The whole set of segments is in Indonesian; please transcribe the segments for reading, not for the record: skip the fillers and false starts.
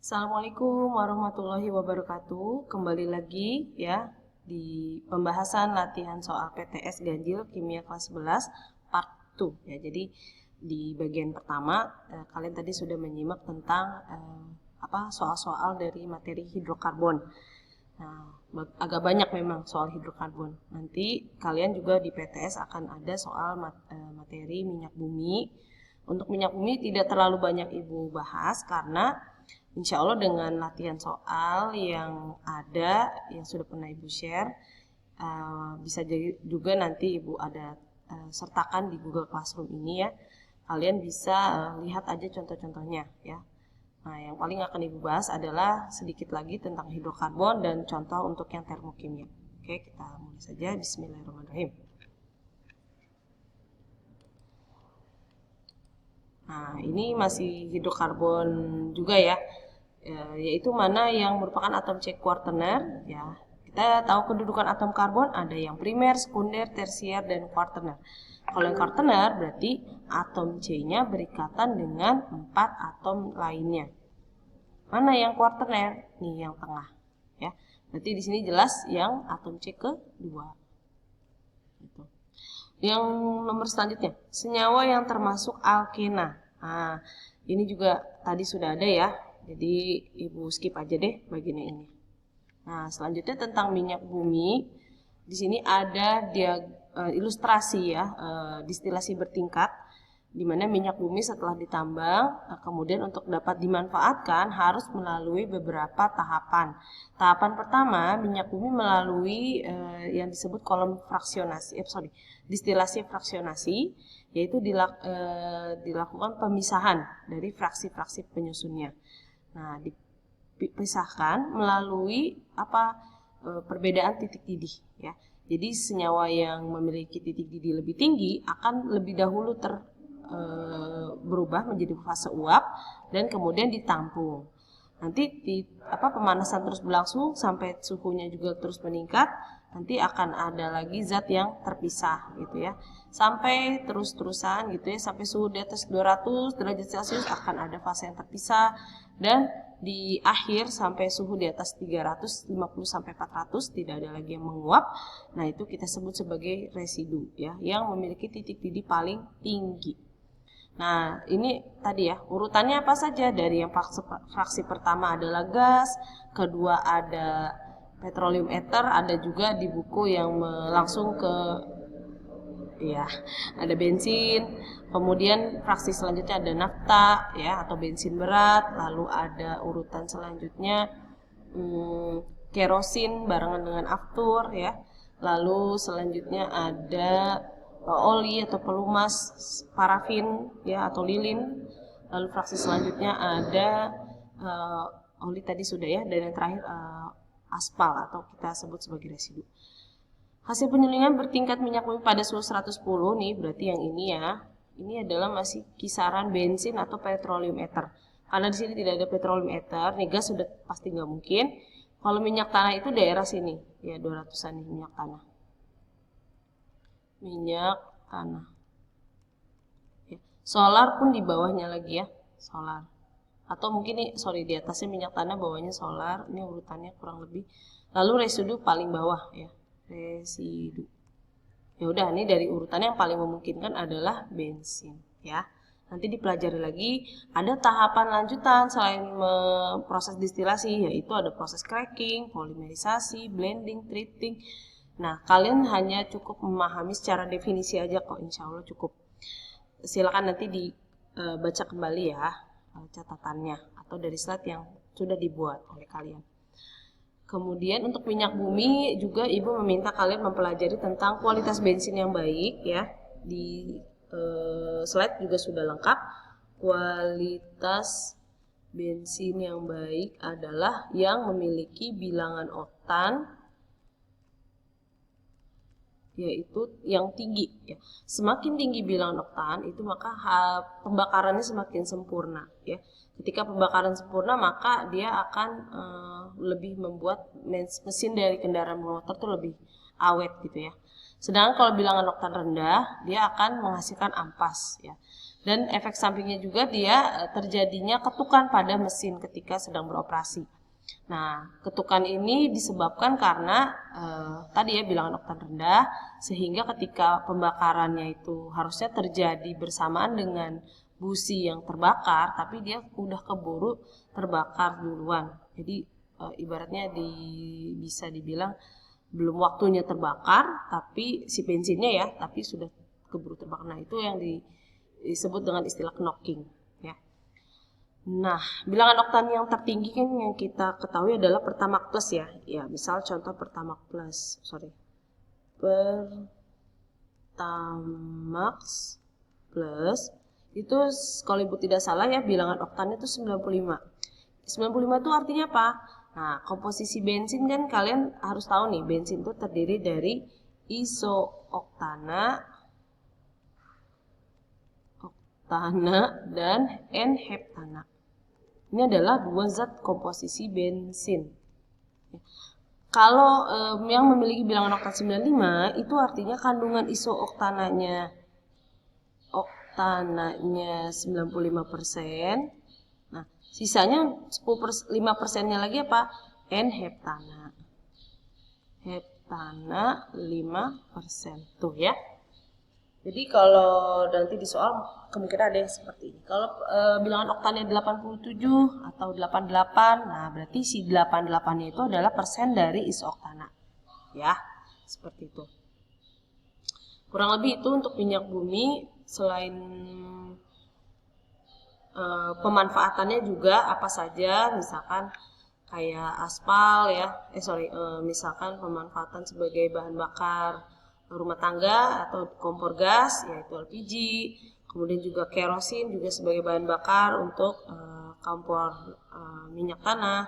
Assalamualaikum warahmatullahi wabarakatuh. Kembali lagi ya di pembahasan latihan soal PTS Ganjil Kimia kelas 11 part 2 ya. Jadi di bagian pertama kalian tadi sudah menyimak tentang soal-soal dari materi hidrokarbon. Nah, agak banyak memang soal hidrokarbon. Nanti kalian juga di PTS akan ada soal materi minyak bumi. Untuk minyak bumi tidak terlalu banyak Ibu bahas karena insya Allah dengan latihan soal yang ada, yang sudah pernah Ibu share, bisa jadi juga nanti Ibu ada sertakan di Google Classroom ini ya. Kalian bisa lihat aja contoh-contohnya ya. Nah, yang paling akan Ibu bahas adalah sedikit lagi tentang hidrokarbon dan contoh untuk yang termokimia. Oke, kita mulai saja. Bismillahirrahmanirrahim. Nah, ini masih hidrokarbon juga ya, yaitu mana yang merupakan atom C kuartener ya. Kita tahu kedudukan atom karbon ada yang primer, sekunder, tersier, dan kuartener. Kalau yang kuartener berarti atom C-nya berikatan dengan 4 atom lainnya. Mana yang kuartener? Nih yang tengah ya. Berarti di sini jelas yang atom C kedua. Gitu. Yang nomor selanjutnya, senyawa yang termasuk alkena. Nah, ini juga tadi sudah ada ya. Jadi Ibu skip aja deh bagian ini. Nah, selanjutnya tentang minyak bumi. Di sini ada ilustrasi ya, distilasi bertingkat, di mana minyak bumi setelah ditambang, kemudian untuk dapat dimanfaatkan harus melalui beberapa tahapan. Tahapan pertama, minyak bumi melalui yang disebut kolom distilasi fraksionasi, yaitu dilakukan pemisahan dari fraksi-fraksi penyusunnya. Nah, dipisahkan melalui perbedaan titik didih ya. Jadi senyawa yang memiliki titik didih lebih tinggi akan lebih dahulu berubah menjadi fase uap dan kemudian ditampung. Nanti pemanasan terus berlangsung sampai suhunya juga terus meningkat. Nanti akan ada lagi zat yang terpisah gitu ya. Sampai terus-terusan gitu ya, sampai suhu di atas 200 derajat Celcius akan ada fase yang terpisah, dan di akhir sampai suhu di atas 350 sampai 400 tidak ada lagi yang menguap. Nah, itu kita sebut sebagai residu ya, yang memiliki titik didih paling tinggi. Nah, ini tadi ya, urutannya apa saja? Dari yang fraksi pertama adalah gas, kedua ada petroleum ether, ada juga di buku yang langsung ke ya, ada bensin, kemudian fraksi selanjutnya ada nafta ya atau bensin berat, lalu ada urutan selanjutnya kerosin barengan dengan aftur ya. Lalu selanjutnya ada oli atau pelumas, parafin ya atau lilin. Lalu fraksi selanjutnya ada oli tadi sudah ya, dan yang terakhir aspal atau kita sebut sebagai residu. Hasil penyulingan bertingkat minyak bumi pada suhu 110 nih, berarti yang ini ya. Ini adalah masih kisaran bensin atau petroleum ether. Karena di sini tidak ada petroleum ether, nih gas sudah pasti nggak mungkin. Kalau minyak tanah itu daerah sini, ya 200-an nih minyak tanah. Minyak tanah. Ya. Solar pun di bawahnya lagi ya, solar. Atau mungkin nih, di atasnya minyak tanah, bawahnya solar. Ini urutannya kurang lebih. Lalu residu paling bawah ya, residu. Ya udah, ini dari urutan yang paling memungkinkan adalah bensin ya. Nanti dipelajari lagi ada tahapan lanjutan selain proses distilasi, yaitu ada proses cracking, polimerisasi, blending, treating. Nah, kalian hanya cukup memahami secara definisi aja kok, insya Allah cukup. Silakan nanti dibaca kembali ya catatannya atau dari slide yang sudah dibuat oleh kalian. Kemudian untuk minyak bumi juga Ibu meminta kalian mempelajari tentang kualitas bensin yang baik ya. Di slide juga sudah lengkap. Kualitas bensin yang baik adalah yang memiliki bilangan oktan yaitu yang tinggi ya. Semakin tinggi bilangan oktan itu maka pembakarannya semakin sempurna ya. Ketika pembakaran sempurna maka dia akan lebih membuat mesin dari kendaraan bermotor itu lebih awet gitu ya. Sedangkan kalau bilangan oktan rendah dia akan menghasilkan ampas ya. Dan efek sampingnya juga dia terjadinya ketukan pada mesin ketika sedang beroperasi. Nah, ketukan ini disebabkan karena tadi ya bilangan oktan rendah, sehingga ketika pembakarannya itu harusnya terjadi bersamaan dengan busi yang terbakar, tapi dia udah keburu terbakar duluan. Jadi ibaratnya bisa dibilang belum waktunya terbakar, tapi si bensinnya ya, tapi sudah keburu terbakar. Nah, itu yang disebut dengan istilah knocking. Nah, bilangan oktan yang tertinggi kan yang kita ketahui adalah Pertamax Plus ya. Ya, misal contoh Pertamax Plus itu kalau Ibu tidak salah ya bilangan oktannya itu 95. 95 itu artinya apa? Nah, komposisi bensin kan kalian harus tahu nih, bensin itu terdiri dari iso-oktana, dan N-heptana. Ini adalah dua zat komposisi bensin. Kalau yang memiliki bilangan oktan 95 itu artinya kandungan iso-oktananya 95%. Nah, sisanya 5%-nya lagi apa? N-heptana. Heptana 5%. Tuh ya. Jadi kalau nanti di soal kemungkinan ada yang seperti ini. Kalau bilangan oktannya 87 atau 88, nah berarti si 88-nya itu adalah persen dari iso-oktana. Ya, seperti itu. Kurang lebih itu untuk minyak bumi. Selain pemanfaatannya juga apa saja, misalkan kayak aspal ya, misalkan pemanfaatan sebagai bahan bakar rumah tangga atau kompor gas yaitu LPG, kemudian juga kerosin juga sebagai bahan bakar untuk kompor minyak tanah,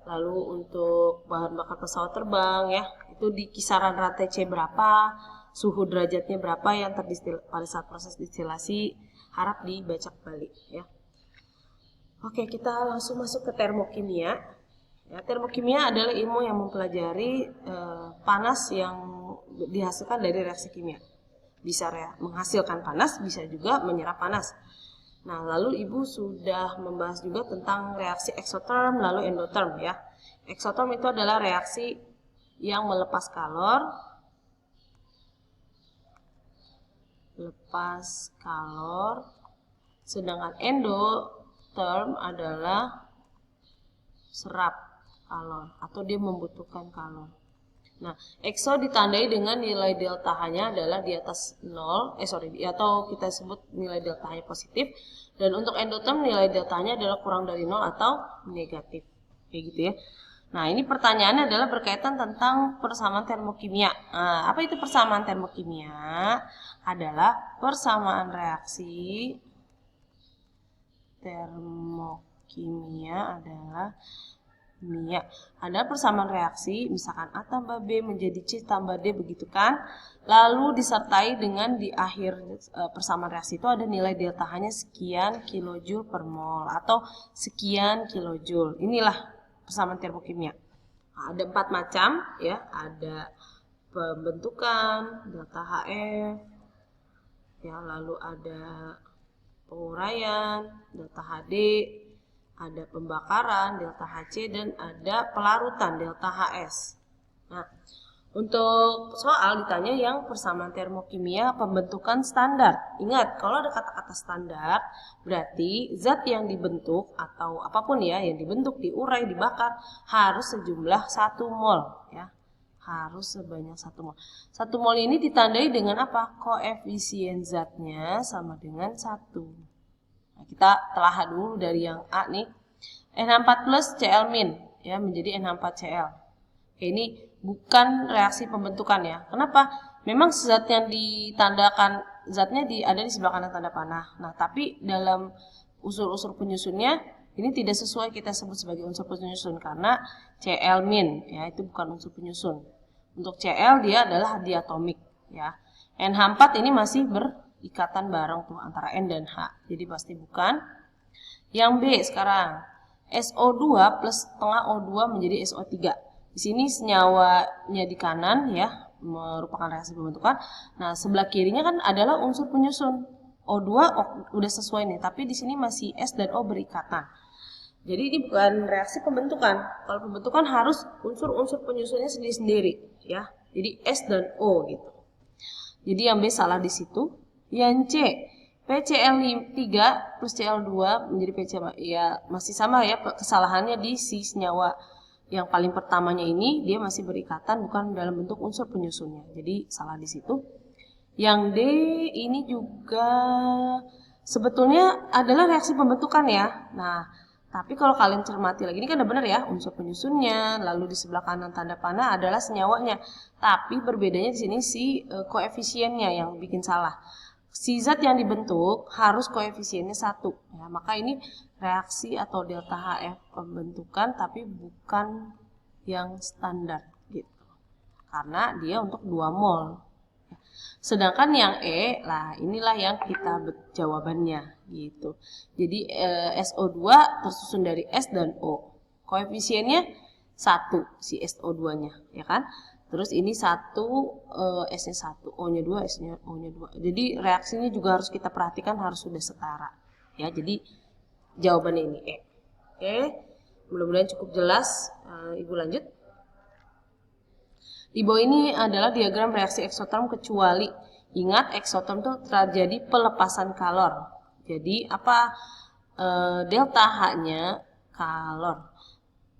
lalu untuk bahan bakar pesawat terbang ya itu di kisaran rantai C berapa, suhu derajatnya berapa yang terdistil pada saat proses distilasi harap dibaca balik ya. Oke, kita langsung masuk ke termokimia. Ya, termokimia adalah ilmu yang mempelajari panas yang dihasilkan dari reaksi kimia. Bisa menghasilkan panas, bisa juga menyerap panas. Nah, lalu Ibu sudah membahas juga tentang reaksi eksoterm lalu endoterm ya. Eksoterm itu adalah reaksi yang melepas kalor, sedangkan endoterm adalah serap kalor atau dia membutuhkan kalor. Nah, ekso ditandai dengan nilai delta H-nya adalah di atas 0, atau kita sebut nilai delta H-nya positif, dan untuk endoterm nilai delta H-nya adalah kurang dari 0 atau negatif. Kayak gitu ya. Nah, ini pertanyaannya adalah berkaitan tentang persamaan termokimia. Nah, apa itu persamaan termokimia? Adalah persamaan reaksi termokimia adalah ada persamaan reaksi, misalkan A tambah B menjadi C tambah D, begitu kan? Lalu disertai dengan di akhir persamaan reaksi itu ada nilai delta H-nya sekian kilojoule per mol atau sekian kilojoule. Inilah persamaan termokimia. Nah, ada 4 macam ya, ada pembentukan delta HF, ya, lalu ada penguraian delta HD, ada pembakaran delta HC, dan ada pelarutan delta HS. Nah, untuk soal ditanya yang persamaan termokimia pembentukan standar. Ingat, kalau ada kata-kata standar, berarti zat yang dibentuk atau apapun ya yang dibentuk, diurai, dibakar harus sejumlah 1 mol ya. Harus sebanyak 1 mol. 1 mol ini ditandai dengan apa? Koefisien zatnya sama dengan 1. Nah, kita telah dulu dari yang A nih, NH4 plus Cl min ya menjadi NH4Cl. Ini bukan reaksi pembentukan ya. Kenapa? Memang zat yang ditandakan zatnya ada di sebelah kanan tanda panah. Nah, tapi dalam unsur-unsur penyusunnya ini tidak sesuai kita sebut sebagai unsur penyusun karena Cl min ya itu bukan unsur penyusun. Untuk Cl dia adalah diatomik ya. NH4 ini masih ikatan bareng tuh antara N dan H. Jadi pasti bukan. Yang B sekarang. SO2 plus setengah O2 menjadi SO3. Di sini senyawanya di kanan ya, merupakan reaksi pembentukan. Nah, sebelah kirinya kan adalah unsur penyusun. O2 udah sesuai nih, tapi di sini masih S dan O berikatan. Jadi ini bukan reaksi pembentukan. Kalau pembentukan harus unsur-unsur penyusunnya sendiri-sendiri, ya. Jadi S dan O gitu. Jadi yang B salah di situ. Yang C, PCl3 plus Cl2 menjadi PC, ya masih sama ya, kesalahannya di si senyawa yang paling pertamanya ini dia masih berikatan, bukan dalam bentuk unsur penyusunnya. Jadi salah di situ. Yang D ini juga sebetulnya adalah reaksi pembentukan ya. Nah, tapi kalau kalian cermati lagi, ini kan udah benar ya, unsur penyusunnya, lalu di sebelah kanan tanda panah adalah senyawanya. Tapi berbedanya di sini si koefisiennya yang bikin salah. Si zat yang dibentuk harus koefisiennya 1. Ya, maka ini reaksi atau delta HF pembentukan tapi bukan yang standar gitu. Karena dia untuk 2 mol. Sedangkan yang E, lah inilah yang kita jawabannya gitu. Jadi SO2 tersusun dari S dan O. Koefisiennya 1 si SO2-nya, ya kan? Terus ini 1, S-nya 1, O-nya 2, S-nya O-nya 2. Jadi reaksinya juga harus kita perhatikan, harus sudah setara. Ya, jadi jawabannya ini E. Oke, mudah-mudahan cukup jelas. Ibu lanjut. Di bawah ini adalah diagram reaksi eksoterm kecuali. Ingat, eksoterm itu terjadi pelepasan kalor. Jadi apa delta H-nya kalor.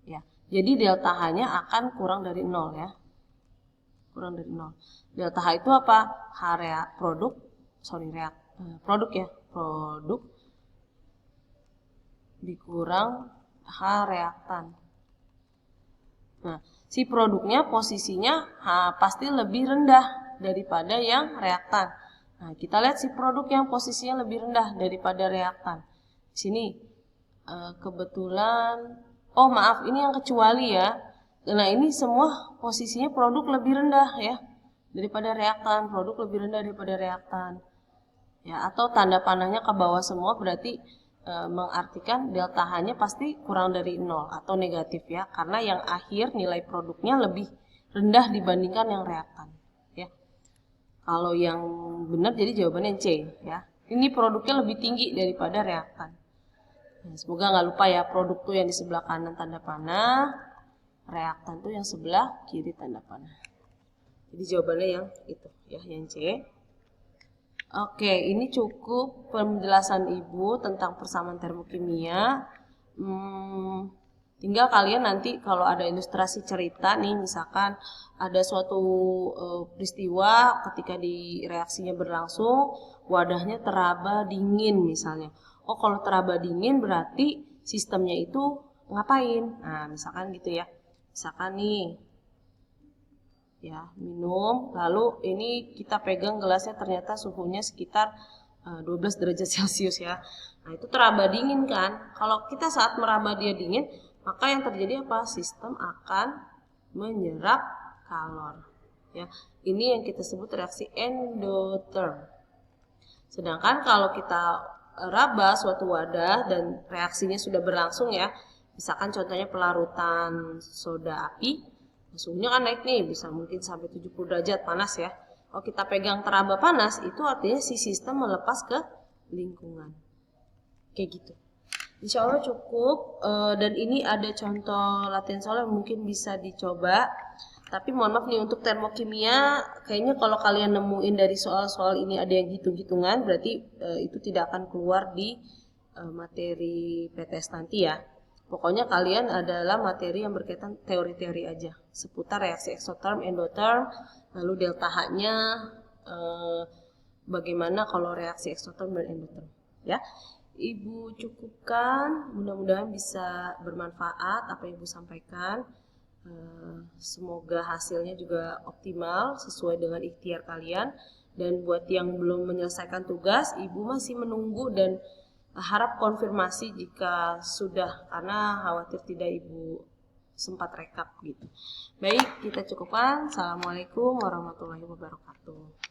Ya. Jadi delta H-nya akan kurang dari 0 ya. Kurang dari 0. Delta H itu apa? Produk ya. Produk dikurang H reaktan. Nah, si produknya posisinya pasti lebih rendah daripada yang reaktan. Nah, kita lihat si produk yang posisinya lebih rendah daripada reaktan. Di sini kebetulan, oh maaf, ini yang kecuali ya. Nah, ini semua posisinya produk lebih rendah ya daripada reaktan, produk lebih rendah daripada reaktan. Ya, atau tanda panahnya ke bawah semua berarti mengartikan delta H-nya pasti kurang dari 0 atau negatif ya, karena yang akhir nilai produknya lebih rendah dibandingkan yang reaktan ya. Kalau yang benar jadi jawabannya C ya. Ini produknya lebih tinggi daripada reaktan. Nah, semoga nggak lupa ya, produk tuh yang di sebelah kanan tanda panah, reaktan tuh yang sebelah kiri tanda panah. Jadi jawabannya yang itu ya, yang C. Oke, ini cukup penjelasan Ibu tentang persamaan termokimia. Tinggal kalian nanti kalau ada ilustrasi cerita nih, misalkan ada suatu peristiwa ketika di reaksinya berlangsung, wadahnya teraba dingin misalnya. Oh, kalau teraba dingin berarti sistemnya itu ngapain? Nah, misalkan gitu ya. Misalkan nih, ya minum, lalu ini kita pegang gelasnya ternyata suhunya sekitar 12 derajat Celcius ya. Nah, itu teraba dingin kan. Kalau kita saat meraba dia dingin, maka yang terjadi apa? Sistem akan menyerap kalor ya. Ini yang kita sebut reaksi endotherm. Sedangkan kalau kita raba suatu wadah dan reaksinya sudah berlangsung ya, misalkan contohnya pelarutan soda api, suhunya kan naik nih, bisa mungkin sampai 70 derajat panas ya. Kalau kita pegang teraba panas, itu artinya si sistem melepas ke lingkungan. Kayak gitu. Insya Allah cukup, dan ini ada contoh latihan soal yang mungkin bisa dicoba. Tapi mohon maaf nih, untuk termokimia, kayaknya kalau kalian nemuin dari soal-soal ini ada yang hitung-hitungan, berarti itu tidak akan keluar di materi PTS nanti ya. Pokoknya kalian adalah materi yang berkaitan teori-teori aja seputar reaksi eksoterm, endotherm, lalu delta H-nya, bagaimana kalau reaksi eksoterm dan endotherm ya. Ibu cukupkan, mudah-mudahan bisa bermanfaat apa yang Ibu sampaikan. Semoga hasilnya juga optimal sesuai dengan ikhtiar kalian. Dan buat yang belum menyelesaikan tugas, Ibu masih menunggu dan harap konfirmasi jika sudah, karena khawatir tidak Ibu sempat rekap gitu. Baik, kita cukupkan. Assalamualaikum warahmatullahi wabarakatuh.